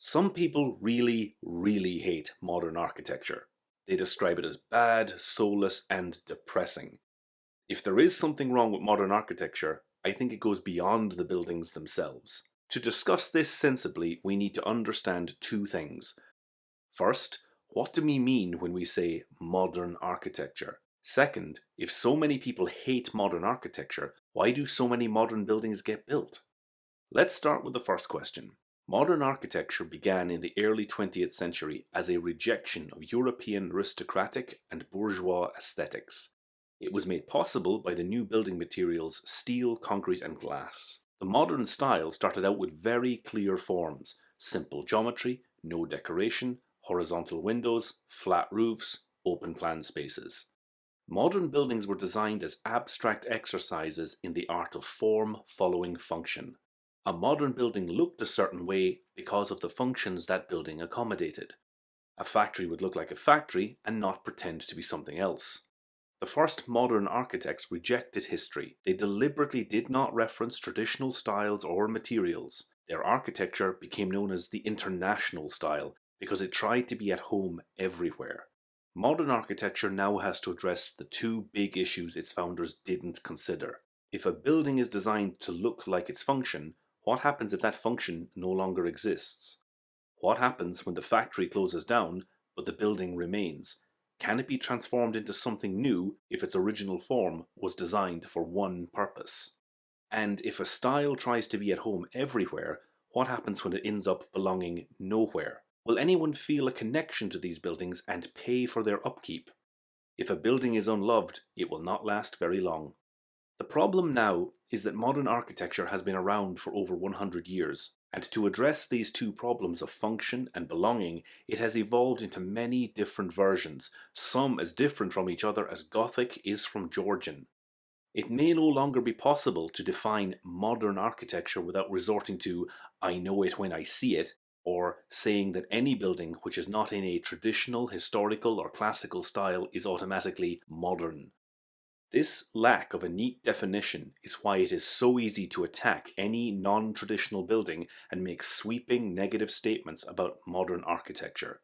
Some people really, really hate modern architecture. They describe it as bad, soulless, and depressing. If there is something wrong with modern architecture, I think it goes beyond the buildings themselves. To discuss this sensibly, we need to understand two things. First, what do we mean when we say modern architecture? Second, if so many people hate modern architecture, why do so many modern buildings get built? Let's start with the first question. Modern architecture began in the early 20th century as a rejection of European aristocratic and bourgeois aesthetics. It was made possible by the new building materials steel, concrete, and glass. The modern style started out with very clear forms, simple geometry, no decoration, horizontal windows, flat roofs, open plan spaces. Modern buildings were designed as abstract exercises in the art of form following function. A modern building looked a certain way because of the functions that building accommodated. A factory would look like a factory and not pretend to be something else. The first modern architects rejected history. They deliberately did not reference traditional styles or materials. Their architecture became known as the international style because it tried to be at home everywhere. Modern architecture now has to address the two big issues its founders didn't consider. If a building is designed to look like its function, what happens if that function no longer exists? What happens when the factory closes down, but the building remains? Can it be transformed into something new if its original form was designed for one purpose? And if a style tries to be at home everywhere, what happens when it ends up belonging nowhere? Will anyone feel a connection to these buildings and pay for their upkeep? If a building is unloved, it will not last very long. The problem now is that modern architecture has been around for over 100 years, and to address these two problems of function and belonging, it has evolved into many different versions, some as different from each other as Gothic is from Georgian. It may no longer be possible to define modern architecture without resorting to "I know it when I see it," or saying that any building which is not in a traditional, historical, or classical style is automatically modern. This lack of a neat definition is why it is so easy to attack any non-traditional building and make sweeping negative statements about modern architecture.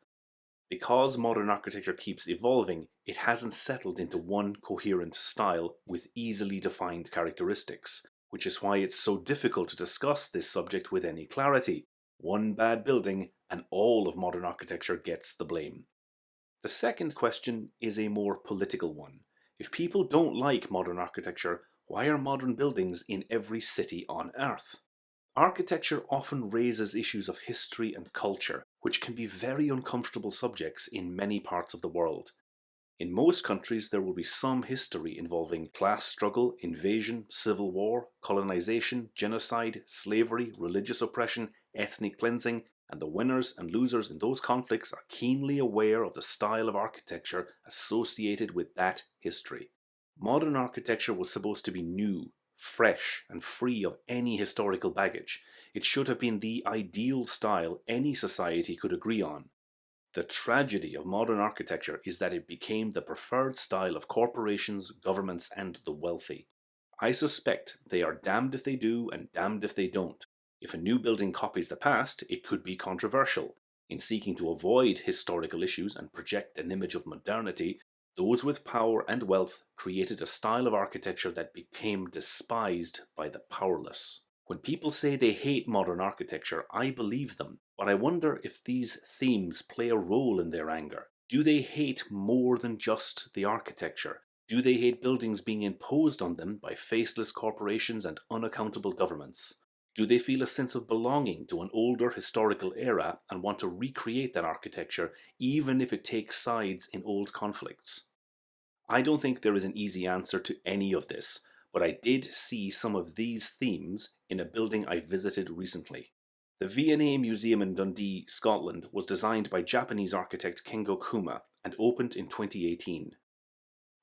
Because modern architecture keeps evolving, it hasn't settled into one coherent style with easily defined characteristics, which is why it's so difficult to discuss this subject with any clarity. One bad building and all of modern architecture gets the blame. The second question is a more political one. If people don't like modern architecture, why are modern buildings in every city on Earth? Architecture often raises issues of history and culture, which can be very uncomfortable subjects in many parts of the world. In most countries, there will be some history involving class struggle, invasion, civil war, colonization, genocide, slavery, religious oppression, ethnic cleansing, and the winners and losers in those conflicts are keenly aware of the style of architecture associated with that history. Modern architecture was supposed to be new, fresh, and free of any historical baggage. It should have been the ideal style any society could agree on. The tragedy of modern architecture is that it became the preferred style of corporations, governments, and the wealthy. I suspect they are damned if they do and damned if they don't. If a new building copies the past, it could be controversial. In seeking to avoid historical issues and project an image of modernity, those with power and wealth created a style of architecture that became despised by the powerless. When people say they hate modern architecture, I believe them, but I wonder if these themes play a role in their anger. Do they hate more than just the architecture? Do they hate buildings being imposed on them by faceless corporations and unaccountable governments? Do they feel a sense of belonging to an older historical era and want to recreate that architecture even if it takes sides in old conflicts? I don't think there is an easy answer to any of this, but I did see some of these themes in a building I visited recently. The V&A Museum in Dundee, Scotland was designed by Japanese architect Kengo Kuma and opened in 2018.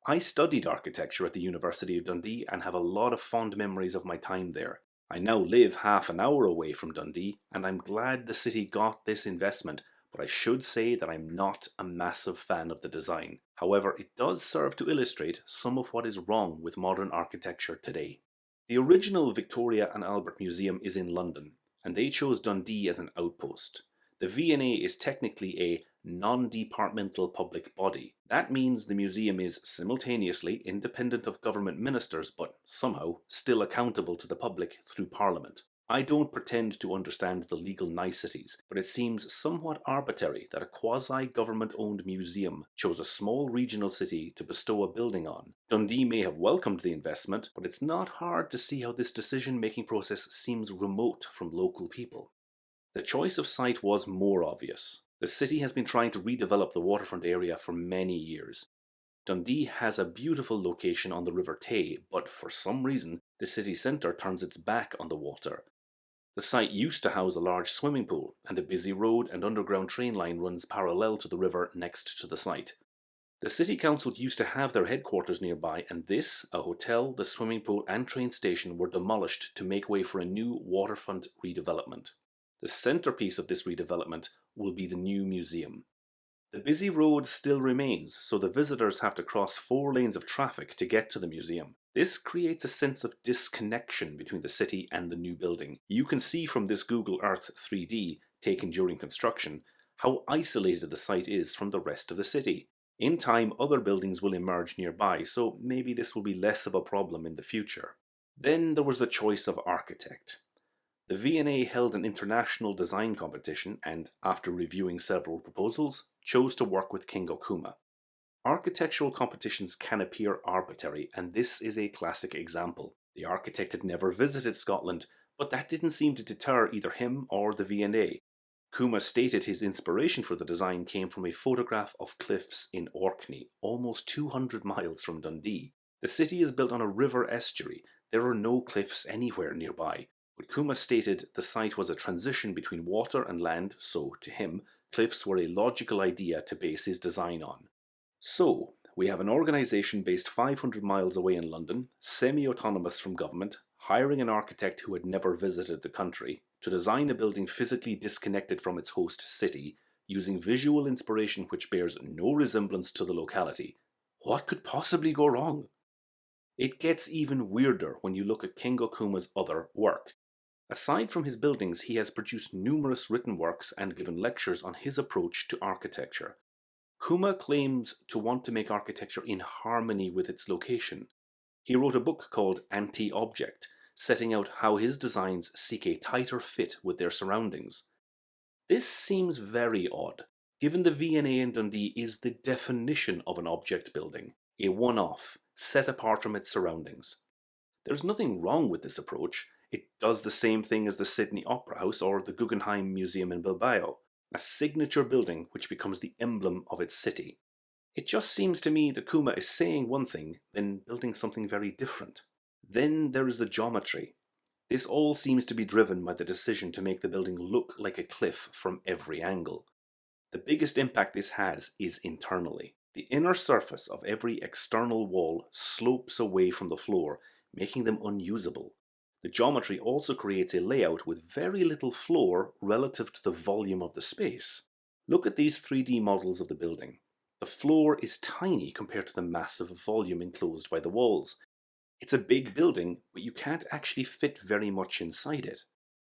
I studied architecture at the University of Dundee and have a lot of fond memories of my time there. I now live half an hour away from Dundee, and I'm glad the city got this investment, but I should say that I'm not a massive fan of the design. However, it does serve to illustrate some of what is wrong with modern architecture today. The original Victoria and Albert Museum is in London, and they chose Dundee as an outpost. The V&A is technically a non-departmental public body. That means the museum is simultaneously independent of government ministers, but somehow still accountable to the public through Parliament. I don't pretend to understand the legal niceties, but it seems somewhat arbitrary that a quasi-government-owned museum chose a small regional city to bestow a building on. Dundee may have welcomed the investment, but it's not hard to see how this decision-making process seems remote from local people. The choice of site was more obvious. The city has been trying to redevelop the waterfront area for many years. Dundee has a beautiful location on the River Tay, but for some reason, the city centre turns its back on the water. The site used to house a large swimming pool, and a busy road and underground train line runs parallel to the river next to the site. The city council used to have their headquarters nearby, and this, a hotel, the swimming pool and train station were demolished to make way for a new waterfront redevelopment. The centrepiece of this redevelopment will be the new museum. The busy road still remains, so the visitors have to cross 4 lanes of traffic to get to the museum. This creates a sense of disconnection between the city and the new building. You can see from this Google Earth 3D taken during construction how isolated the site is from the rest of the city. In time, other buildings will emerge nearby, so maybe this will be less of a problem in the future. Then there was the choice of architect. The V&A held an international design competition and, after reviewing several proposals, chose to work with Kengo Kuma. Architectural competitions can appear arbitrary, and this is a classic example. The architect had never visited Scotland, but that didn't seem to deter either him or the V&A. Kuma stated his inspiration for the design came from a photograph of cliffs in Orkney, almost 200 miles from Dundee. The city is built on a river estuary. There are no cliffs anywhere nearby. But Kuma stated the site was a transition between water and land, so, to him, cliffs were a logical idea to base his design on. So, we have an organisation based 500 miles away in London, semi-autonomous from government, hiring an architect who had never visited the country, to design a building physically disconnected from its host city, using visual inspiration which bears no resemblance to the locality. What could possibly go wrong? It gets even weirder when you look at Kengo Kuma's other work. Aside from his buildings, he has produced numerous written works and given lectures on his approach to architecture. Kuma claims to want to make architecture in harmony with its location. He wrote a book called Anti-Object, setting out how his designs seek a tighter fit with their surroundings. This seems very odd, given the V&A in Dundee is the definition of an object building, a one-off, set apart from its surroundings. There's nothing wrong with this approach. It does the same thing as the Sydney Opera House or the Guggenheim Museum in Bilbao, a signature building which becomes the emblem of its city. It just seems to me that Kuma is saying one thing, then building something very different. Then there is the geometry. This all seems to be driven by the decision to make the building look like a cliff from every angle. The biggest impact this has is internally. The inner surface of every external wall slopes away from the floor, making them unusable. The geometry also creates a layout with very little floor relative to the volume of the space. Look at these 3D models of the building. The floor is tiny compared to the massive volume enclosed by the walls. It's a big building, but you can't actually fit very much inside it.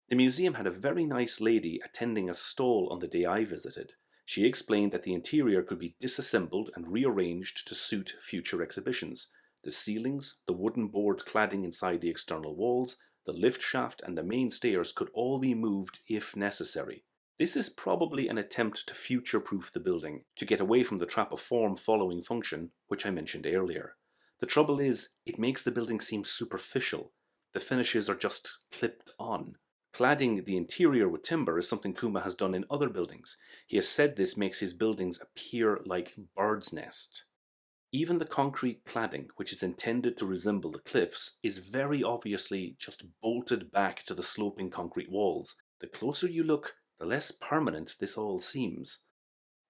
The museum had a very nice lady attending a stall on the day I visited. She explained that the interior could be disassembled and rearranged to suit future exhibitions. The ceilings, the wooden board cladding inside the external walls, the lift shaft and the main stairs could all be moved if necessary. This is probably an attempt to future-proof the building, to get away from the trap of form following function, which I mentioned earlier. The trouble is, it makes the building seem superficial. The finishes are just clipped on. Cladding the interior with timber is something Kuma has done in other buildings. He has said this makes his buildings appear like birds' nest. Even the concrete cladding, which is intended to resemble the cliffs, is very obviously just bolted back to the sloping concrete walls. The closer you look, the less permanent this all seems.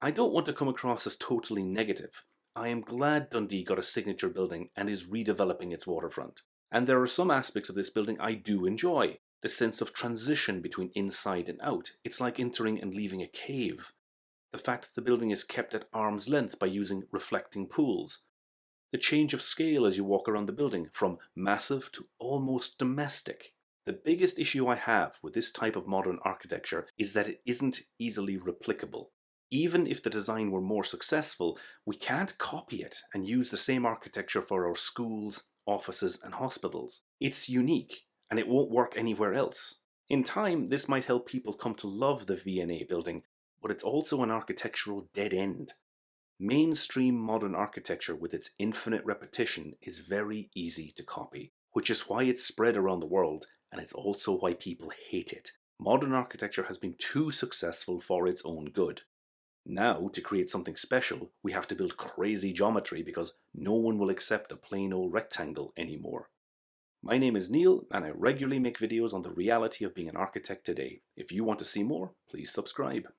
I don't want to come across as totally negative. I am glad Dundee got a signature building and is redeveloping its waterfront. And there are some aspects of this building I do enjoy. The sense of transition between inside and out. It's like entering and leaving a cave. The fact that the building is kept at arm's length by using reflecting pools. The change of scale as you walk around the building, from massive to almost domestic. The biggest issue I have with this type of modern architecture is that it isn't easily replicable. Even if the design were more successful, we can't copy it and use the same architecture for our schools, offices, and hospitals. It's unique, and it won't work anywhere else. In time, this might help people come to love the V&A building, but it's also an architectural dead end. Mainstream modern architecture with its infinite repetition is very easy to copy, which is why it's spread around the world, and it's also why people hate it. Modern architecture has been too successful for its own good. Now, to create something special, we have to build crazy geometry because no one will accept a plain old rectangle anymore. My name is Neil, and I regularly make videos on the reality of being an architect today. If you want to see more, please subscribe.